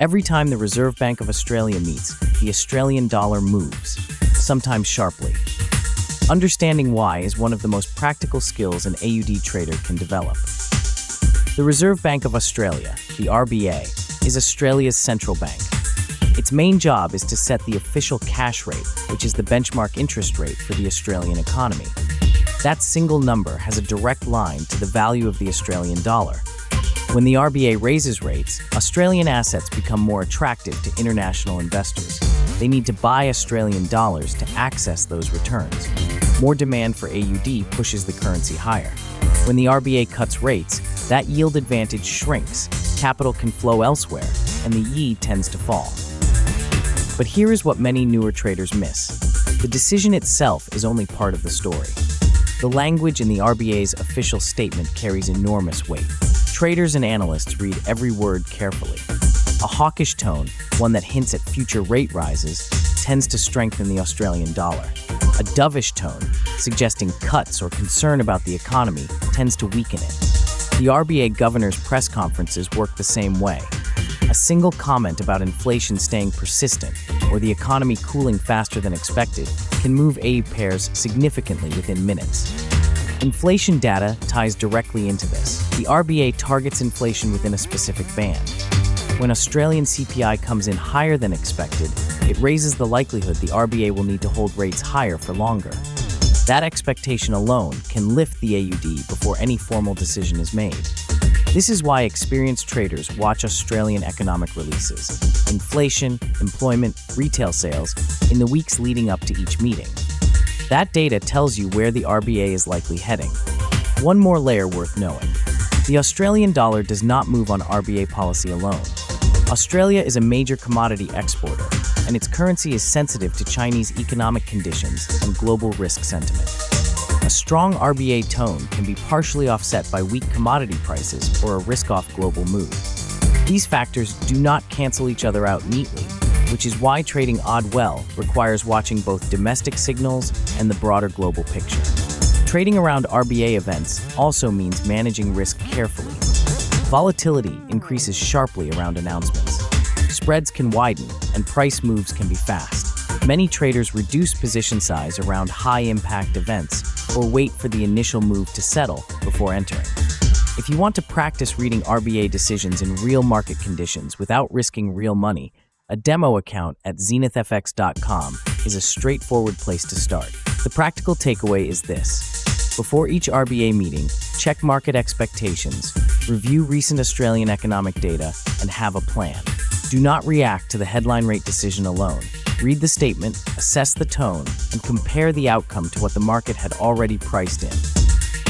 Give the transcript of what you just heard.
Every time the Reserve Bank of Australia meets, the Australian dollar moves, sometimes sharply. Understanding why is one of the most practical skills an AUD trader can develop. The Reserve Bank of Australia, the RBA, is Australia's central bank. Its main job is to set the official cash rate, which is the benchmark interest rate for the Australian economy. That single number has a direct line to the value of the Australian dollar. When the RBA raises rates, Australian assets become more attractive to international investors. They need to buy Australian dollars to access those returns. More demand for AUD pushes the currency higher. When the RBA cuts rates, that yield advantage shrinks, capital can flow elsewhere, and the yield tends to fall. But here is what many newer traders miss. The decision itself is only part of the story. The language in the RBA's official statement carries enormous weight. Traders and analysts read every word carefully. A hawkish tone, one that hints at future rate rises, tends to strengthen the Australian dollar. A dovish tone, suggesting cuts or concern about the economy, tends to weaken it. The RBA governor's press conferences work the same way. A single comment about inflation staying persistent or the economy cooling faster than expected can move AUD pairs significantly within minutes. Inflation data ties directly into this. The RBA targets inflation within a specific band. When Australian CPI comes in higher than expected, it raises the likelihood the RBA will need to hold rates higher for longer. That expectation alone can lift the AUD before any formal decision is made. This is why experienced traders watch Australian economic releases, inflation, employment, retail sales, in the weeks leading up to each meeting. That data tells you where the RBA is likely heading. One more layer worth knowing. The Australian dollar does not move on RBA policy alone. Australia is a major commodity exporter, and its currency is sensitive to Chinese economic conditions and global risk sentiment. A strong RBA tone can be partially offset by weak commodity prices or a risk-off global move. These factors do not cancel each other out neatly, which is why trading AUD well requires watching both domestic signals and the broader global picture. Trading around RBA events also means managing risk carefully. Volatility increases sharply around announcements. Spreads can widen, and price moves can be fast. Many traders reduce position size around high-impact events or wait for the initial move to settle before entering. If you want to practice reading RBA decisions in real market conditions without risking real money, a demo account at zenithfx.com is a straightforward place to start. The practical takeaway is this. Before each RBA meeting, check market expectations, review recent Australian economic data, and have a plan. Do not react to the headline rate decision alone. Read the statement, assess the tone, and compare the outcome to what the market had already priced in.